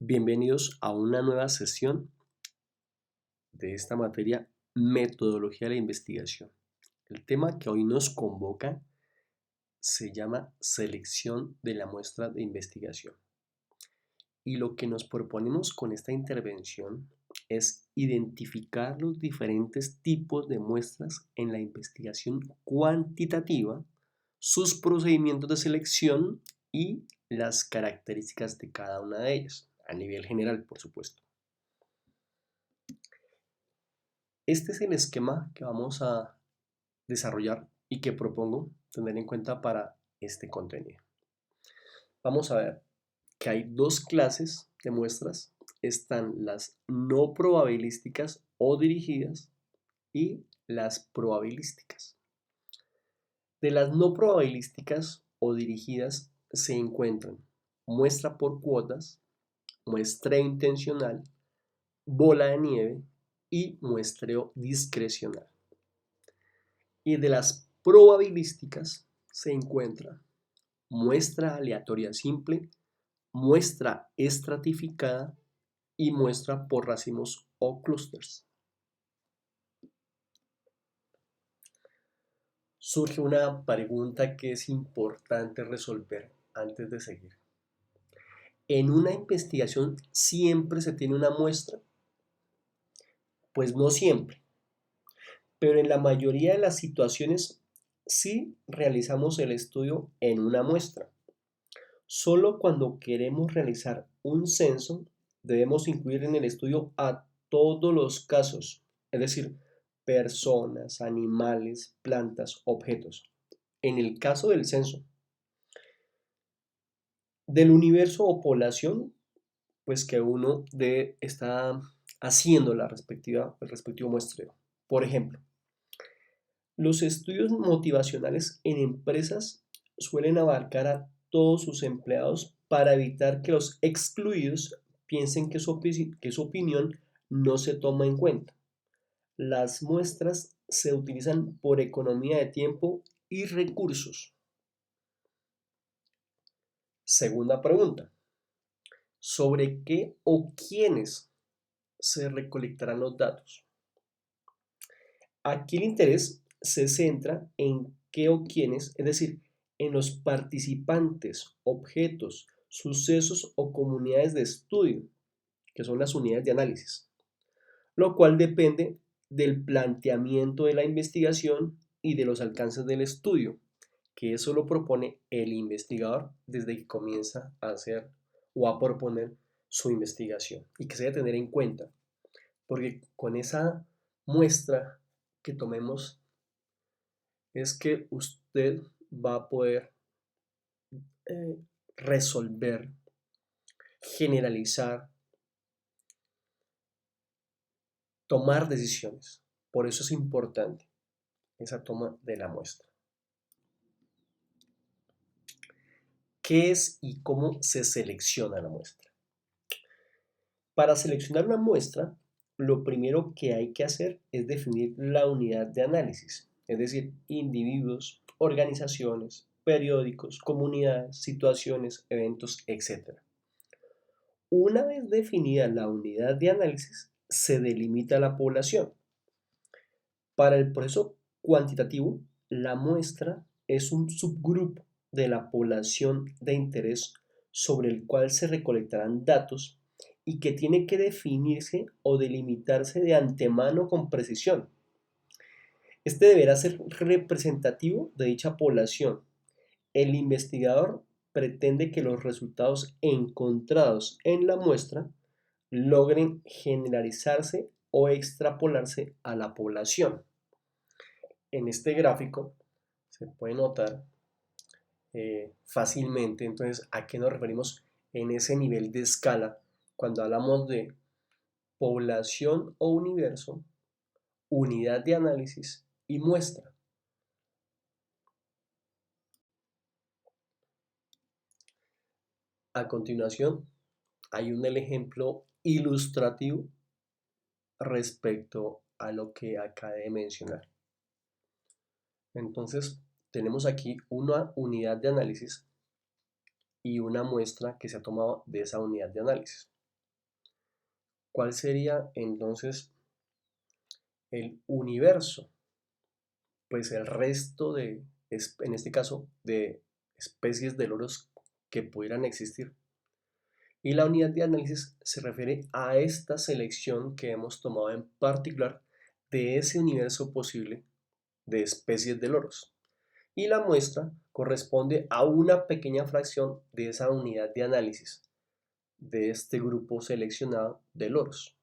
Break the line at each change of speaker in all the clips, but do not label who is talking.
Bienvenidos a una nueva sesión de esta materia, metodología de la investigación. El tema que hoy nos convoca se llama selección de la muestra de investigación. Y lo que nos proponemos con esta intervención es identificar los diferentes tipos de muestras en la investigación cuantitativa, sus procedimientos de selección y las características de cada una de ellas, a nivel general, por supuesto. Este es el esquema que vamos a desarrollar y que propongo tener en cuenta para este contenido. Vamos a ver que hay dos clases de muestras. Están las no probabilísticas o dirigidas y las probabilísticas. De las no probabilísticas o dirigidas se encuentran muestra por cuotas, muestreo intencional, bola de nieve y muestreo discrecional. Y de las probabilísticas se encuentra muestra aleatoria simple, muestra estratificada y muestra por racimos o clústeres. Surge una pregunta que es importante resolver antes de seguir. ¿En una investigación siempre se tiene una muestra? Pues no siempre, pero en la mayoría de las situaciones sí realizamos el estudio en una muestra. Solo cuando queremos realizar un censo debemos incluir en el estudio a todos los casos, es decir, personas, animales, plantas, objetos. En el caso del censo, del universo o población, pues que uno está haciendo el respectivo muestreo. Por ejemplo, los estudios motivacionales en empresas suelen abarcar a todos sus empleados para evitar que los excluidos piensen que su opinión no se toma en cuenta. Las muestras se utilizan por economía de tiempo y recursos. Segunda pregunta. ¿Sobre qué o quiénes se recolectarán los datos? Aquí el interés se centra en qué o quiénes, es decir, en los participantes, objetos, sucesos o comunidades de estudio, que son las unidades de análisis, lo cual depende del planteamiento de la investigación y de los alcances del estudio, que eso lo propone el investigador desde que comienza a hacer o a proponer su investigación y que se debe tener en cuenta, porque con esa muestra que tomemos es que usted va a poder eh, resolver, generalizar, tomar decisiones. Por eso es importante esa toma de la muestra. ¿Qué es y cómo se selecciona la muestra? Para seleccionar una muestra, lo primero que hay que hacer es definir la unidad de análisis, es decir, individuos, organizaciones, periódicos, comunidades, situaciones, eventos, etc. Una vez definida la unidad de análisis, se delimita la población. Para el proceso cuantitativo, la muestra es un subgrupo de la población de interés sobre el cual se recolectarán datos y que tiene que definirse o delimitarse de antemano con precisión. Este deberá ser representativo de dicha población. El investigador pretende que los resultados encontrados en la muestra logren generalizarse o extrapolarse a la población. En este gráfico se puede notar fácilmente entonces a qué nos referimos en ese nivel de escala cuando hablamos de población o universo, unidad de análisis y muestra. A continuación hay un ejemplo ilustrativo respecto a lo que acabé de mencionar. Entonces tenemos aquí una unidad de análisis y una muestra que se ha tomado de esa unidad de análisis. ¿Cuál sería entonces el universo? Pues el resto en este caso, de especies de loros que pudieran existir. Y la unidad de análisis se refiere a esta selección que hemos tomado en particular de ese universo posible de especies de loros. Y la muestra corresponde a una pequeña fracción de esa unidad de análisis de este grupo seleccionado de loros.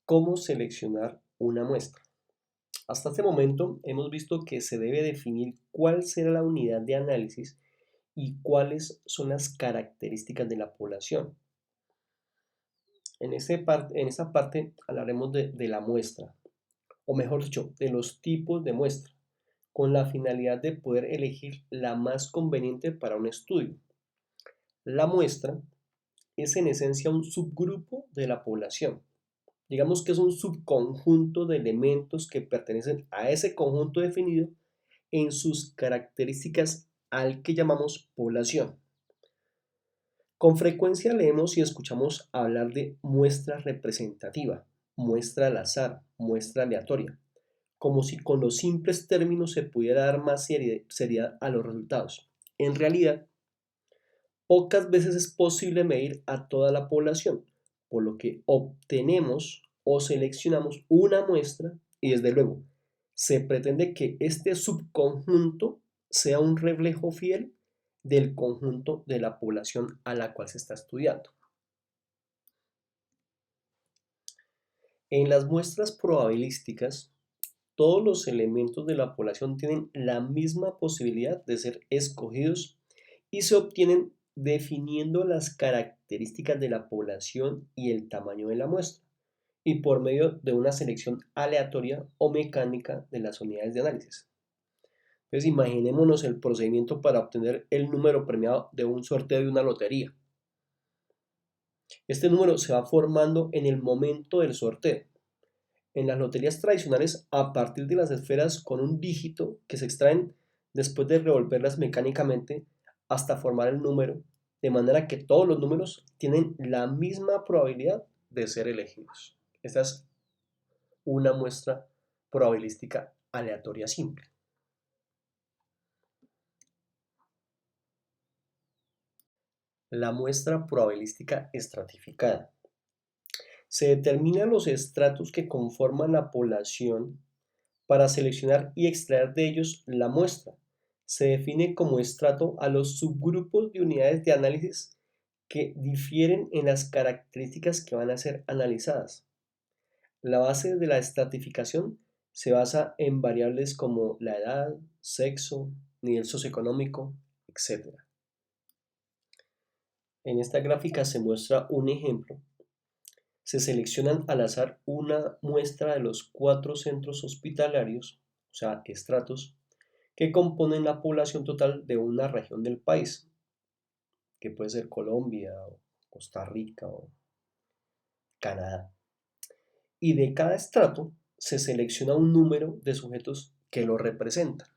¿Cómo seleccionar una muestra? Hasta este momento hemos visto que se debe definir cuál será la unidad de análisis y cuáles son las características de la población. En esta parte hablaremos de la muestra, o mejor dicho, de los tipos de muestra, con la finalidad de poder elegir la más conveniente para un estudio. La muestra es en esencia un subgrupo de la población. Digamos que es un subconjunto de elementos que pertenecen a ese conjunto definido en sus características al que llamamos población. Con frecuencia leemos y escuchamos hablar de muestra representativa, muestra al azar, muestra aleatoria, como si con los simples términos se pudiera dar más seriedad a los resultados. En realidad, pocas veces es posible medir a toda la población, por lo que obtenemos o seleccionamos una muestra y desde luego se pretende que este subconjunto sea un reflejo fiel del conjunto de la población a la cual se está estudiando. En las muestras probabilísticas, todos los elementos de la población tienen la misma posibilidad de ser escogidos y se obtienen definiendo las características de la población y el tamaño de la muestra, y por medio de una selección aleatoria o mecánica de las unidades de análisis. Entonces imaginémonos el procedimiento para obtener el número premiado de un sorteo de una lotería. Este número se va formando en el momento del sorteo. En las loterías tradicionales, a partir de las esferas con un dígito que se extraen después de revolverlas mecánicamente hasta formar el número, de manera que todos los números tienen la misma probabilidad de ser elegidos. Esta es una muestra probabilística aleatoria simple. La muestra probabilística estratificada. Se determinan los estratos que conforman la población para seleccionar y extraer de ellos la muestra. Se define como estrato a los subgrupos de unidades de análisis que difieren en las características que van a ser analizadas. La base de la estratificación se basa en variables como la edad, sexo, nivel socioeconómico, etc. En esta gráfica se muestra un ejemplo. Se seleccionan al azar una muestra de los 4 centros hospitalarios, o sea, estratos, que componen la población total de una región del país, que puede ser Colombia, o Costa Rica o Canadá. Y de cada estrato se selecciona un número de sujetos que lo representan.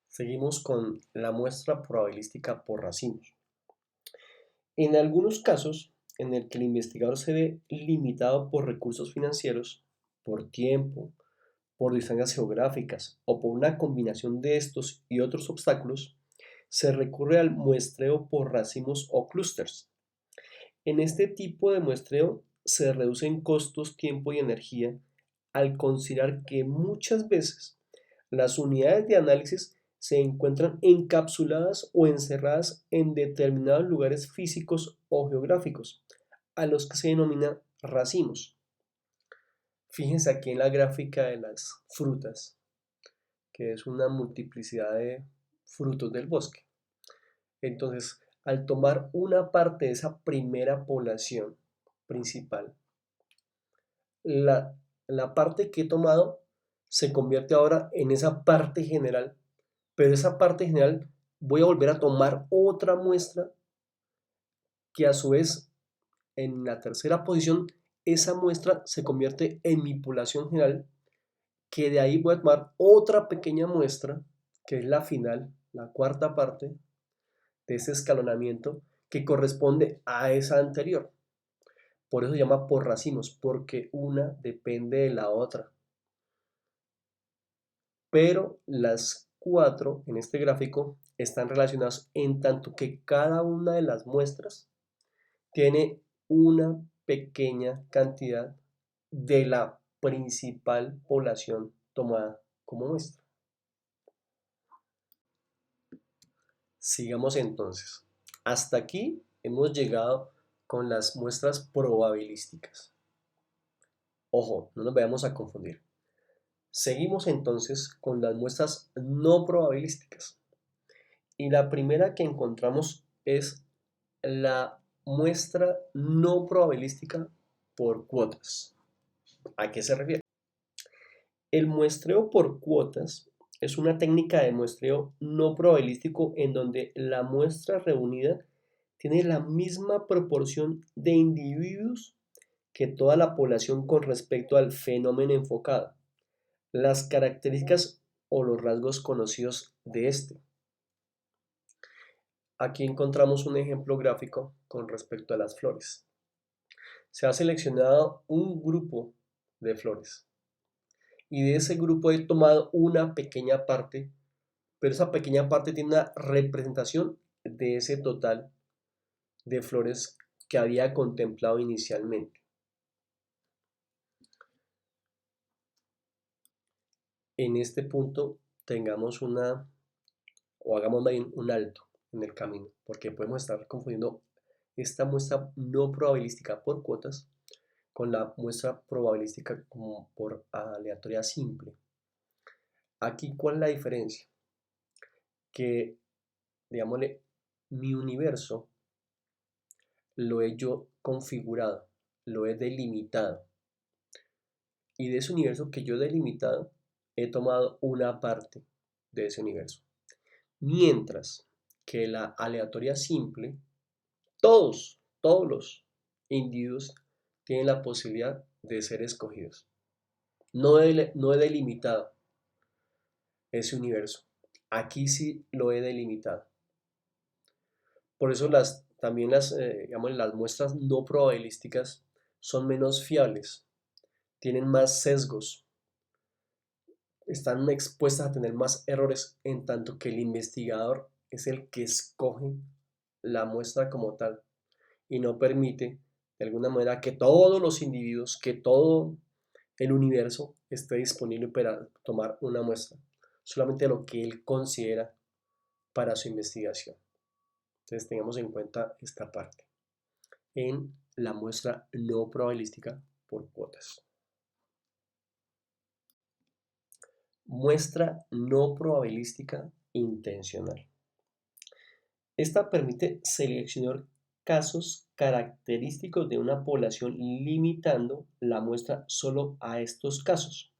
Seguimos con la muestra probabilística por racimos. En algunos casos, en el que el investigador se ve limitado por recursos financieros, por tiempo, por distancias geográficas o por una combinación de estos y otros obstáculos, se recurre al muestreo por racimos o clústeres. En este tipo de muestreo se reducen costos, tiempo y energía al considerar que muchas veces las unidades de análisis se encuentran encapsuladas o encerradas en determinados lugares físicos o geográficos, a los que se denomina racimos. Fíjense aquí en la gráfica de las frutas, que es una multiplicidad de frutos del bosque. Entonces, al tomar una parte de esa primera población principal, la, la parte que he tomado se convierte ahora en esa parte general, pero esa parte general voy a volver a tomar otra muestra que a su vez en la tercera posición esa muestra se convierte en mi población general, que de ahí voy a tomar otra pequeña muestra, que es la final, la cuarta parte de ese escalonamiento, que corresponde a esa anterior. Por eso se llama por racimos, porque una depende de la otra. Pero las cuatro en este gráfico están relacionadas en tanto que cada una de las muestras tiene una pequeña cantidad de la principal población tomada como muestra. Sigamos entonces. Hasta aquí hemos llegado con las muestras probabilísticas. Ojo, no nos vayamos a confundir. Seguimos entonces con las muestras no probabilísticas. Y la primera que encontramos es la muestra no probabilística por cuotas. ¿A qué se refiere? El muestreo por cuotas es una técnica de muestreo no probabilístico en donde la muestra reunida tiene la misma proporción de individuos que toda la población con respecto al fenómeno enfocado, las características o los rasgos conocidos de este. Aquí encontramos un ejemplo gráfico con respecto a las flores. Se ha seleccionado un grupo de flores y de ese grupo he tomado una pequeña parte, pero esa pequeña parte tiene una representación de ese total de flores que había contemplado inicialmente. En este punto tengamos o hagamos bien un alto en el camino, porque podemos estar confundiendo esta muestra no probabilística por cuotas con la muestra probabilística como por aleatoria simple. Aquí, ¿cuál es la diferencia? Que, digámosle, mi universo lo he yo configurado, lo he delimitado. Y de ese universo que yo he delimitado, he tomado una parte de ese universo. Mientras que la aleatoria simple, todos los individuos tienen la posibilidad de ser escogidos. No he delimitado ese universo. Aquí sí lo he delimitado. Por eso también digamos, las muestras no probabilísticas son menos fiables, tienen más sesgos, están expuestas a tener más errores, en tanto que el investigador es el que escoge la muestra como tal y no permite de alguna manera que todos los individuos, que todo el universo esté disponible para tomar una muestra, solamente lo que él considera para su investigación. Entonces tengamos en cuenta esta parte en la muestra no probabilística por cuotas. Muestra no probabilística intencional. Esta permite seleccionar casos característicos de una población limitando la muestra solo a estos casos.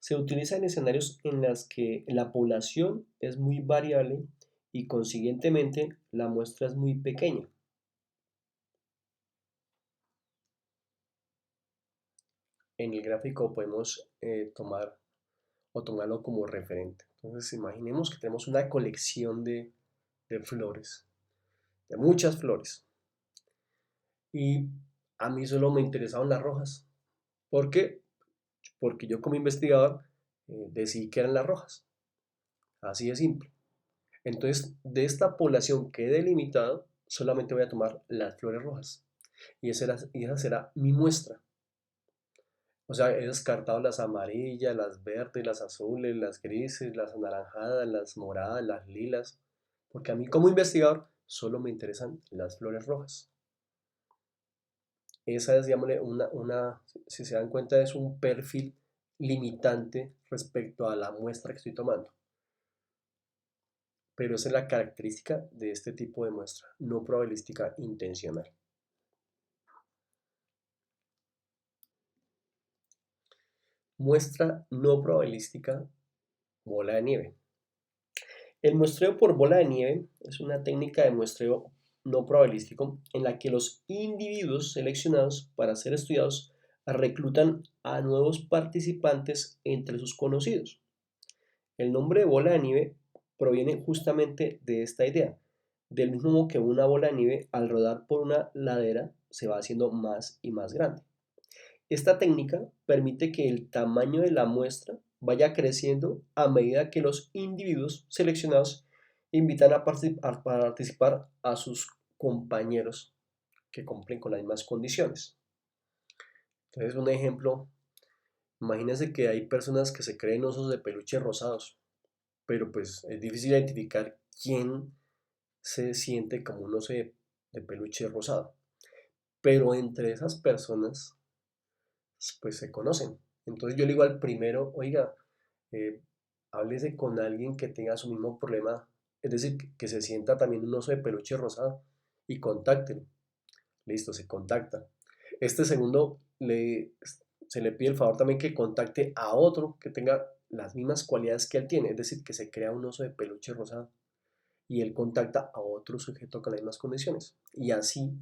Se utiliza en escenarios en los que la población es muy variable y consiguientemente la muestra es muy pequeña. En el gráfico podemos tomarlo como referente. Entonces imaginemos que tenemos una colección de flores, de muchas flores. Y a mí solo me interesaban las rojas. ¿Por qué? Porque yo como investigador decidí que eran las rojas. Así de simple. Entonces, de esta población que he delimitado, solamente voy a tomar las flores rojas. Y esa será mi muestra. O sea, he descartado las amarillas, las verdes, las azules, las grises, las anaranjadas, las moradas, las lilas. Porque a mí como investigador solo me interesan las flores rojas. Esa es, digámosle, si se dan cuenta, es un perfil limitante respecto a la muestra que estoy tomando. Pero esa es la característica de este tipo de muestra, no probabilística intencional. Muestra no probabilística bola de nieve. El muestreo por bola de nieve es una técnica de muestreo no probabilístico en la que los individuos seleccionados para ser estudiados reclutan a nuevos participantes entre sus conocidos. El nombre de bola de nieve proviene justamente de esta idea, del mismo modo que una bola de nieve al rodar por una ladera se va haciendo más y más grande. Esta técnica permite que el tamaño de la muestra vaya creciendo a medida que los individuos seleccionados invitan a participar a sus compañeros que cumplen con las mismas condiciones. Entonces, un ejemplo, imagínense que hay personas que se creen osos de peluche rosados, pero pues es difícil identificar quién se siente como un oso de peluche rosado. Pero entre esas personas, pues se conocen. Entonces yo le digo al primero, oiga, eh, háblese con alguien que tenga su mismo problema, es decir, que se sienta también un oso de peluche rosado y contáctelo. Listo, se contacta. Este segundo se le pide el favor también que contacte a otro que tenga las mismas cualidades que él tiene, es decir, que se crea un oso de peluche rosado y él contacta a otro sujeto con las mismas condiciones. Y así,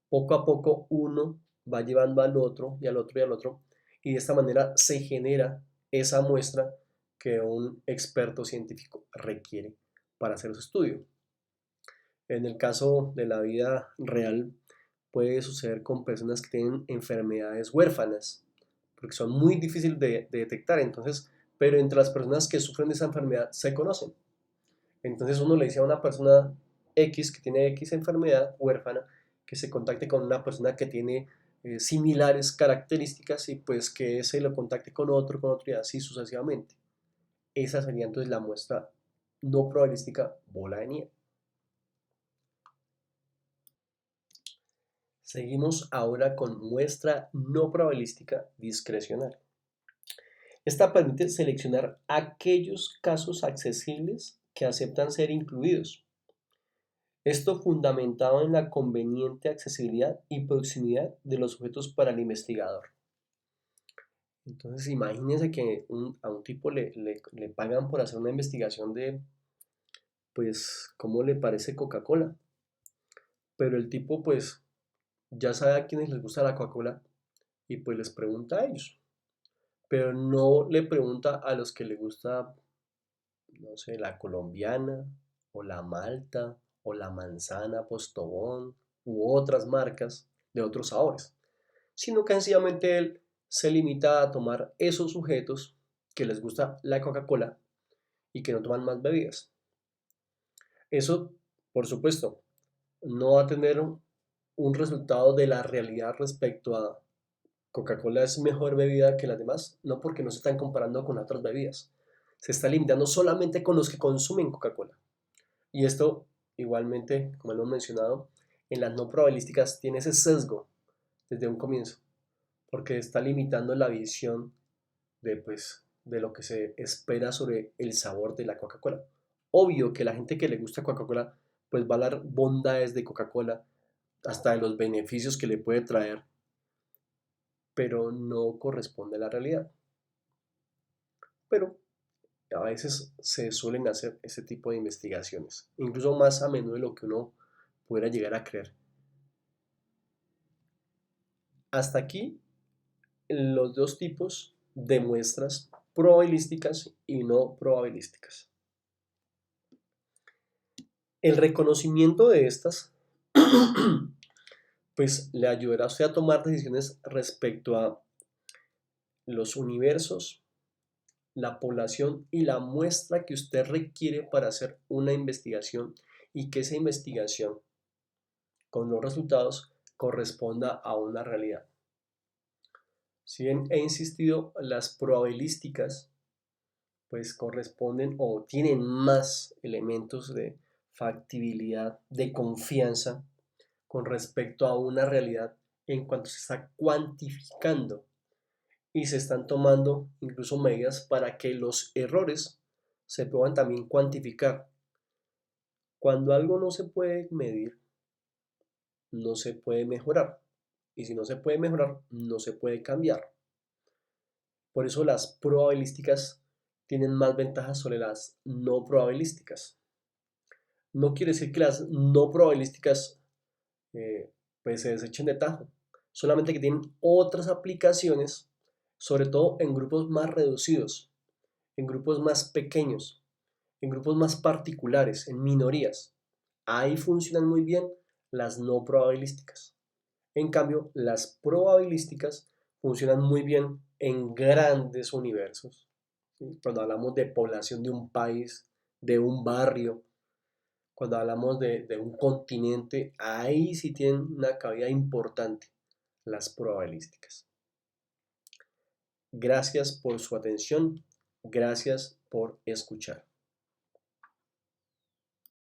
poco a poco, uno va llevando al otro y al otro y al otro, y de esta manera se genera esa muestra que un experto científico requiere para hacer su estudio. En el caso de la vida real, puede suceder con personas que tienen enfermedades huérfanas, porque son muy difíciles de detectar, entonces, pero entre las personas que sufren de esa enfermedad se conocen. Entonces uno le dice a una persona X que tiene X enfermedad huérfana que se contacte con una persona que tiene similares características y pues que ese lo contacte con otro y así sucesivamente. Esa sería entonces la muestra no probabilística bola de nieve. Seguimos ahora con muestra no probabilística discrecional. Esta permite seleccionar aquellos casos accesibles que aceptan ser incluidos. Esto fundamentado en la conveniente accesibilidad y proximidad de los sujetos para el investigador. Entonces, imagínense que a un tipo le pagan por hacer una investigación de, pues, cómo le parece Coca-Cola. Pero el tipo, pues, ya sabe a quienes les gusta la Coca-Cola y pues les pregunta a ellos. Pero no le pregunta a los que le gusta, no sé, la colombiana o la malta o la manzana postobón u otras marcas de otros sabores, sino que sencillamente él se limita a tomar esos sujetos que les gusta la Coca-Cola y que no toman más bebidas. Eso, por supuesto, no va a tener un resultado de la realidad respecto a Coca-Cola es mejor bebida que las demás, no porque no se están comparando con otras bebidas. Se está limitando solamente con los que consumen Coca-Cola. Y esto, igualmente, como hemos mencionado, en las no probabilísticas tiene ese sesgo desde un comienzo, porque está limitando la visión de, pues, de lo que se espera sobre el sabor de la Coca-Cola. Obvio que la gente que le gusta Coca-Cola, pues va a hablar bondades de Coca-Cola, hasta de los beneficios que le puede traer, pero no corresponde a la realidad. Pero a veces se suelen hacer ese tipo de investigaciones, incluso más a menudo de lo que uno pudiera llegar a creer. Hasta aquí los dos tipos de muestras probabilísticas y no probabilísticas. El reconocimiento de estas pues le ayudará a usted a tomar decisiones respecto a los universos, la población y la muestra que usted requiere para hacer una investigación y que esa investigación con los resultados corresponda a una realidad. Si bien he insistido, las probabilísticas pues corresponden o tienen más elementos de factibilidad, de confianza con respecto a una realidad en cuanto se está cuantificando y se están tomando incluso medidas para que los errores se puedan también cuantificar. Cuando algo no se puede medir, no se puede mejorar. Y si no se puede mejorar, no se puede cambiar. Por eso las probabilísticas tienen más ventajas sobre las no probabilísticas. No quiere decir que las no probabilísticas pues se desechen de tajo, solamente que tienen otras aplicaciones, sobre todo en grupos más reducidos, en grupos más pequeños, en grupos más particulares, en minorías. Ahí funcionan muy bien las no probabilísticas. En cambio, las probabilísticas funcionan muy bien en grandes universos. ¿Sí? Cuando hablamos de población de un país, de un barrio, cuando hablamos de un continente, ahí sí tienen una cabida importante las probabilísticas. Gracias por su atención, gracias por escuchar.